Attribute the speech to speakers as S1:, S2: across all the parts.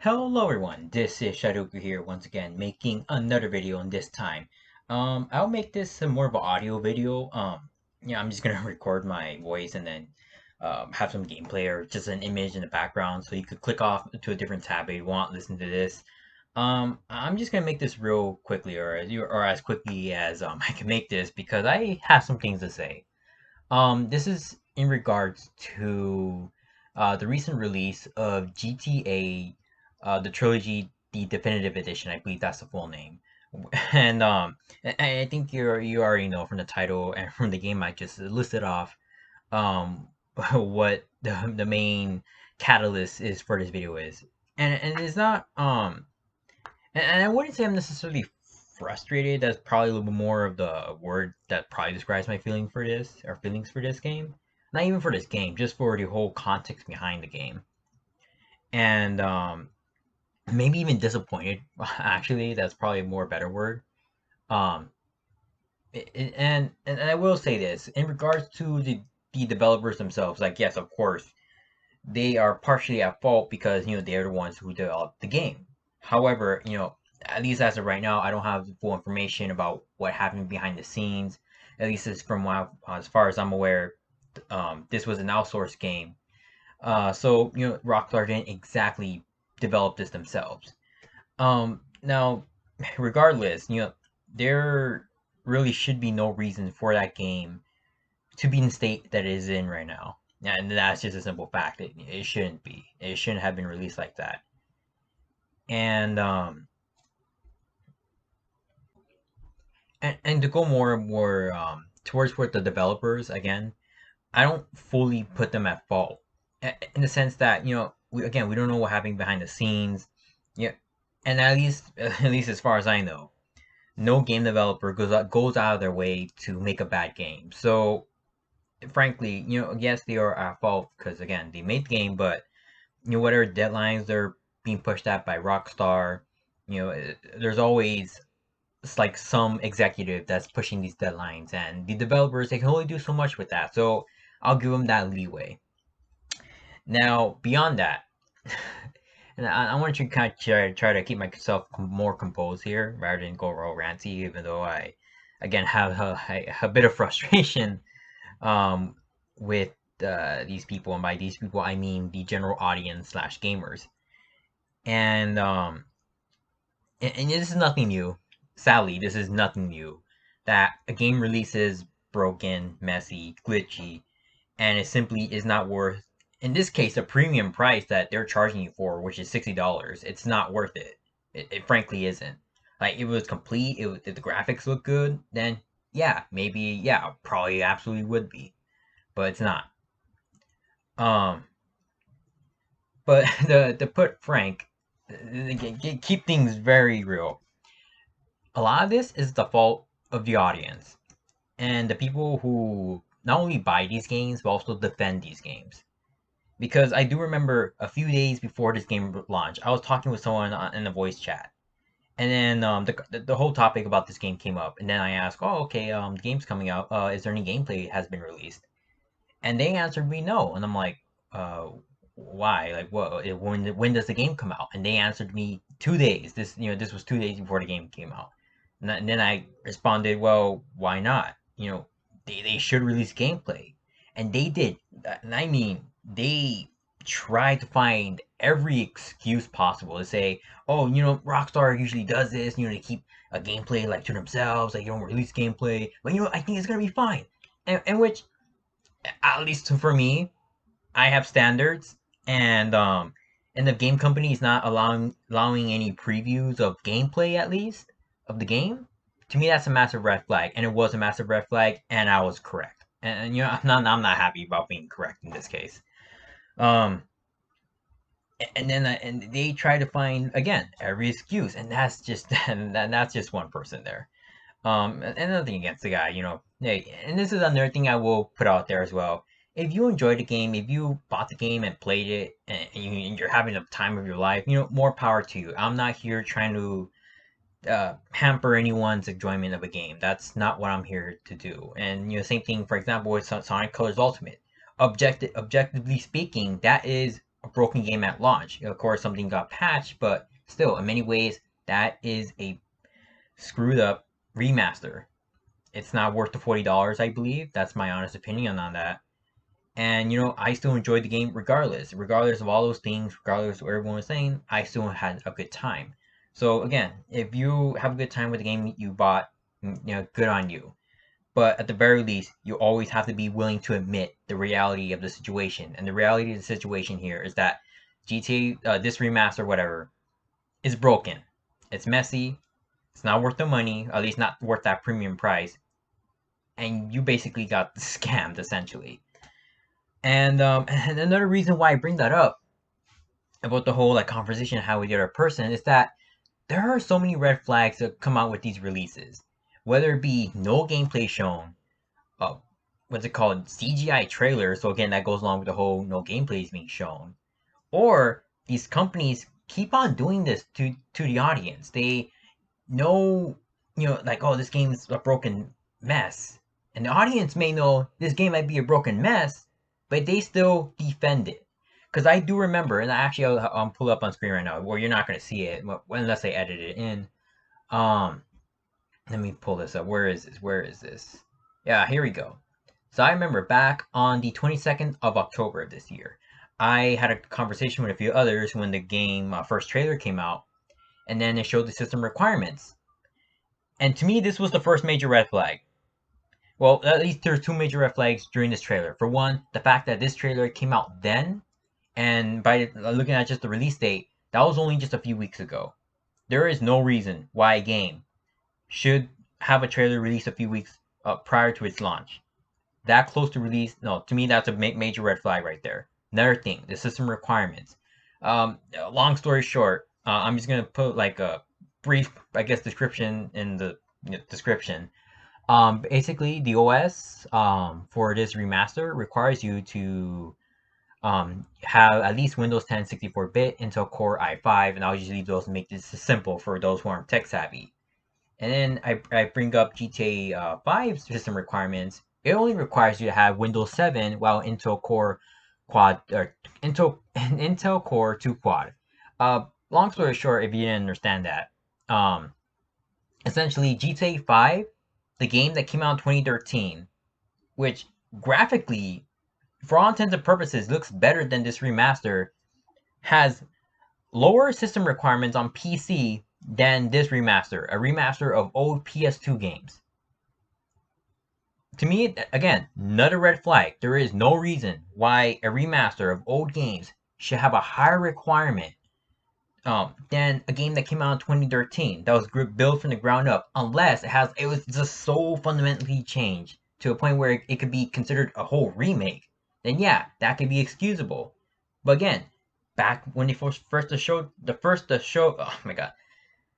S1: Hello everyone, this is Shadoku here once again, making another video, and this time, I'll make this more of an audio video. Yeah, I'm just gonna record my voice and then have some gameplay or just an image in the background, so you could click off to a different tab if you want to listen to this. I'm just gonna make this real quickly, or as quickly as I can make this because I have some things to say. This is in regards to the recent release of GTA, the Trilogy, the Definitive Edition. I believe that's the full name. And I think you already know from the title and from the game I just listed off what the main catalyst is for this video is. And it's not and I wouldn't say I'm necessarily frustrated. That's probably a little bit more of the word that probably describes my feelings for this game. Not even for this game, just for the whole context behind the game. And maybe even disappointed. Actually, that's probably a more better word. Um, and I will say this in regards to the developers themselves. Like, yes, of course, they are partially at fault because they're the ones who developed the game. However, at least as of right now, I don't have the full information about what happened behind the scenes. At least as far as I'm aware, this was an outsourced game. So Rockstar didn't exactly develop this themselves. Now, regardless, there really should be no reason for that game to be in the state that it is in right now. And that's just a simple fact. It shouldn't be. It shouldn't have been released like that. And and to go more towards what the developers again, I don't fully put them at fault in the sense that we don't know what happened behind the scenes. Yeah, and at least as far as I know, no game developer goes out of their way to make a bad game. So frankly, yes, they are at fault because again, they made the game, but whatever deadlines they're being pushed at by Rockstar, there's always like some executive that's pushing these deadlines, and the developers they can only do so much with that. So I'll give them that leeway. Now, beyond that, and I want to kind of try to keep myself more composed here rather than go real ranty, even though I, again, have a bit of frustration with these people, and by these people I mean the general audience slash gamers. And and this is nothing new. Sadly, this is nothing new. That a game releases broken, messy, glitchy, and it simply is not worth, in this case, a premium price that they're charging you for, which is $60. It's not worth it. It frankly isn't. Like, if it was complete, if the graphics look good, then yeah, maybe, yeah, probably absolutely would be. But it's not. Um, but to put frank, keep things very real. A lot of this is the fault of the audience and the people who not only buy these games but also defend these games. Because I do remember a few days before this game launched, I was talking with someone in a voice chat, and then the whole topic about this game came up, and then I asked, "Oh, okay, the game's coming out. Is there any gameplay has been released?" And they answered me no, and I'm like, "Uh, why? Like, what? When does the game come out?" And they answered me 2 days. This was 2 days before the game came out. And then I responded, well, why not? They should release gameplay. And they did. And I mean, they tried to find every excuse possible to say, oh, Rockstar usually does this, they keep a gameplay like to themselves, like you don't release gameplay. But I think it's gonna be fine. And which, at least for me, I have standards, and the game company is not allowing any previews of gameplay, at least of the game. To me, that's a massive red flag, and it was a massive red flag, and I was correct. And I'm not happy about being correct in this case. Um, and they try to find again every excuse, and that's just and that's just one person there. And nothing against the guy, Hey, and this is another thing I will put out there as well. If you enjoyed the game, if you bought the game and played it, and you're having the time of your life, more power to you. I'm not here trying to hamper anyone's enjoyment of a game. That's not what I'm here to do. And same thing, for example, with Sonic Colors Ultimate. Objectively speaking, that is a broken game at launch. Of course, something got patched, but still, in many ways, that is a screwed up remaster. It's not worth the $40, I believe. That's my honest opinion on that. And I still enjoyed the game regardless of all those things, regardless of what everyone was saying. I still had a good time. So again, if you have a good time with the game you bought, good on you. But at the very least, you always have to be willing to admit the reality of the situation. And the reality of the situation here is that GTA, this remaster, whatever, is broken. It's messy. It's not worth the money, at least not worth that premium price. And you basically got scammed, essentially. And another reason why I bring that up about the whole like conversation I had with the other person is that there are so many red flags that come out with these releases. Whether it be no gameplay shown, uh, what's it called, CGI trailer. So again, that goes along with the whole no gameplay is being shown. Or these companies keep on doing this to the audience. They know, like, oh, this game is a broken mess, and the audience may know this game might be a broken mess, but they still defend it. Because I do remember, and actually I'll pull up on screen right now, where you're not going to see it unless I edit it in. Um, Let me pull this up. Where is this? Where is this? Yeah, here we go. So I remember back on the 22nd of October of this year, I had a conversation with a few others when the game first trailer came out, and then it showed the system requirements. And to me, this was the first major red flag. Well, at least there's two major red flags during this trailer. For one, the fact that this trailer came out then, and by looking at just the release date, that was only just a few weeks ago. There is no reason why a game should have a trailer released a few weeks prior to its launch. That close to release, no, to me that's a major red flag right there. Another thing, the system requirements. Long story short, I'm just gonna put like a brief, I guess, description in the description. Basically, the OS for this remaster requires you to have at least Windows 10 64-bit, Intel Core i5, and I'll just leave those and make this simple for those who aren't tech savvy. And then I bring up GTA 5 system requirements. It only requires you to have Windows 7 while Intel Core Quad or Intel Core 2 Quad. Long story short, if you didn't understand that, essentially GTA 5, the game that came out in 2013, which graphically, for all intents and purposes, looks better than this remaster, has lower system requirements on PC than this remaster, a remaster of old PS2 games. To me, again, another red flag. There is no reason why a remaster of old games should have a higher requirement than a game that came out in 2013 that was built from the ground up, unless it was just so fundamentally changed to a point where it could be considered a whole remake. Then yeah, that could be excusable. But again, back when they first showed oh my god,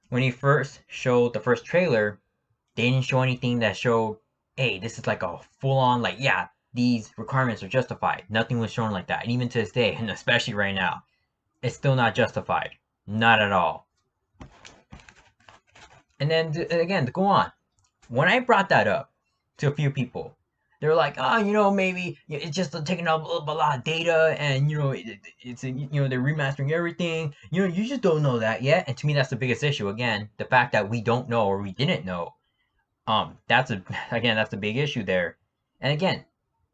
S1: when he first showed the first trailer, they didn't show anything that showed, hey, this is like a full on, like, yeah, these requirements are justified. Nothing was shown like that. And even to this day, and especially right now, it's still not justified. Not at all. And then again, to go on, when I brought that up to a few people, they were like, oh, maybe it's just taking up a lot of data, and it's they're remastering everything. You just don't know that yet. And to me, that's the biggest issue. Again, the fact that we don't know or we didn't know. That's the big issue there. And again,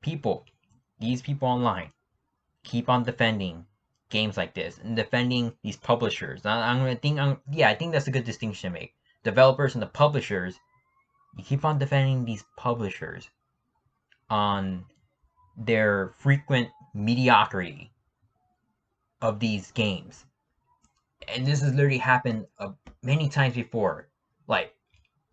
S1: these people online keep on defending games like this and defending these publishers. I think that's a good distinction to make. Developers and the publishers, you keep on defending these publishers on their frequent mediocrity of these games. And this has literally happened many times before. Like,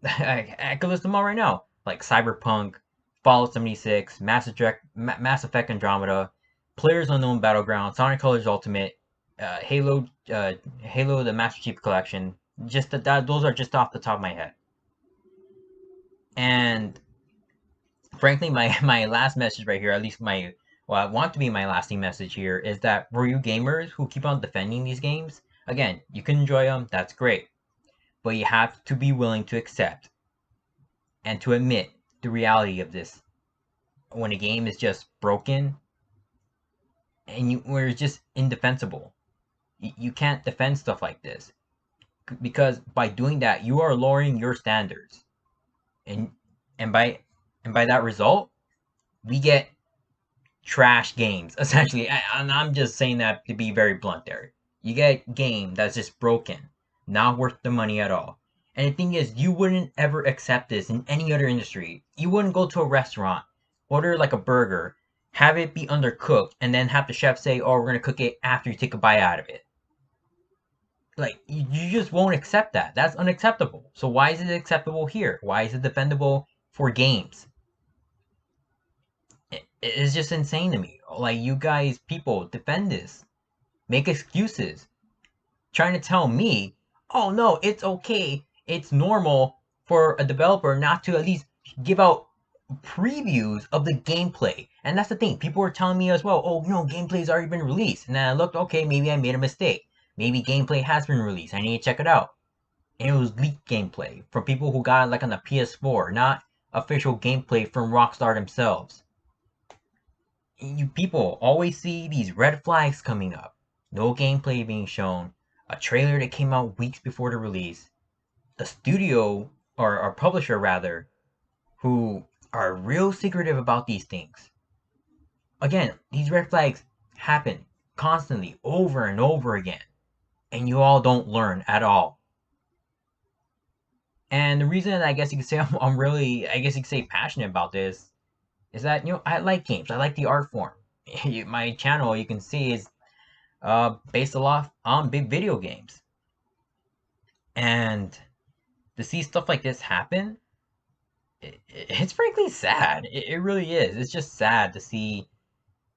S1: I could list them all right now. Like Cyberpunk, Fallout 76, Mass Effect Andromeda, Players Unknown Battleground, Sonic Colors Ultimate, Halo the Master Chief Collection. Just those are just off the top of my head. And frankly, my last message right here, at least I want to be my lasting message here, is that for you gamers who keep on defending these games, again, you can enjoy them, that's great. But you have to be willing to accept and to admit the reality of this. When a game is just broken, and you were just indefensible. You can't defend stuff like this because by doing that, you are lowering your standards, and and by that result, we get trash games essentially. And I'm just saying that to be very blunt there. You get a game that's just broken, not worth the money at all. And the thing is, you wouldn't ever accept this in any other industry. You wouldn't go to a restaurant, order like a burger, have it be undercooked, and then have the chef say, "Oh, we're gonna cook it after you take a bite out of it." Like you just won't accept that. That's unacceptable. So why is it acceptable here? Why is it defendable for games? It's just insane to me. Like you guys, people defend this, make excuses, trying to tell me, oh no, it's okay, it's normal for a developer not to at least give out previews of the gameplay. And that's the thing, people were telling me as well, oh no, gameplay's already been released. And then I looked, okay, maybe I made a mistake. Maybe gameplay has been released. I need to check it out. And it was leaked gameplay from people who got it like on the PS4, not official gameplay from Rockstar themselves. You people always see these red flags coming up. No gameplay being shown, a trailer that came out weeks before the release, a studio or publisher rather, who are real secretive about these things. Again, these red flags happen constantly over and over again, and you all don't learn at all. And the reason I guess you could say I'm really, I guess you could say passionate about this is that, I like games. I like the art form. My channel, you can see, is based a lot on big video games. And to see stuff like this happen, it's frankly sad. It really is. It's just sad to see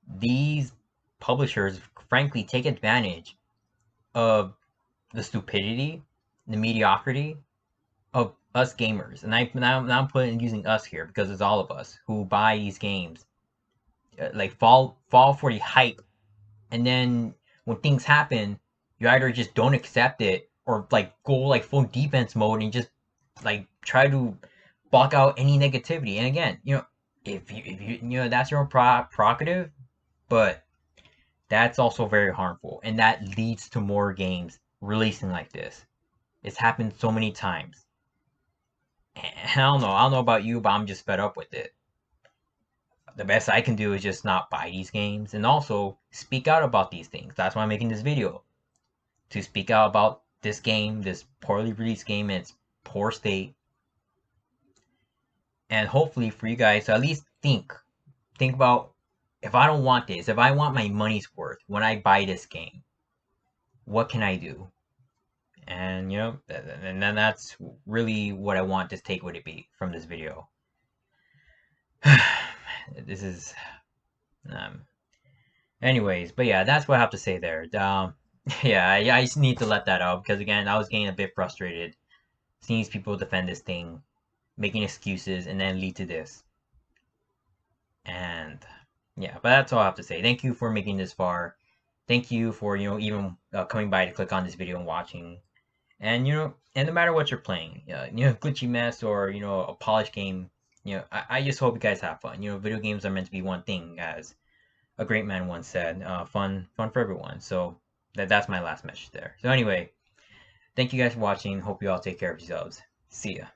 S1: these publishers, frankly, take advantage of the stupidity, the mediocrity of us gamers. And now I'm using us here because it's all of us who buy these games. Like fall for the hype, and then when things happen, you either just don't accept it or like go like full defense mode and just like try to block out any negativity. And again, if you that's your prerogative, but that's also very harmful, and that leads to more games releasing like this. It's happened so many times. And I don't know about you, but I'm just fed up with it. The best I can do is just not buy these games and also speak out about these things. That's why I'm making this video. To speak out about this game, this poorly released game in its poor state. And hopefully for you guys to at least think about, if I don't want this, if I want my money's worth when I buy this game, what can I do? And and then that's really what I want this takeaway to be from this video. This is anyways, but yeah, that's what I have to say there. Yeah, I just need to let that out because again, I was getting a bit frustrated seeing these people defend this thing, making excuses, and then lead to this. And yeah, but that's all I have to say. Thank you for making this far. Thank you for even coming by to click on this video and watching. And and no matter what you're playing, glitchy mess or a polished game, I just hope you guys have fun. Video games are meant to be one thing, as a great man once said, fun for everyone. So that's my last message there. So anyway, thank you guys for watching. Hope you all take care of yourselves. See ya.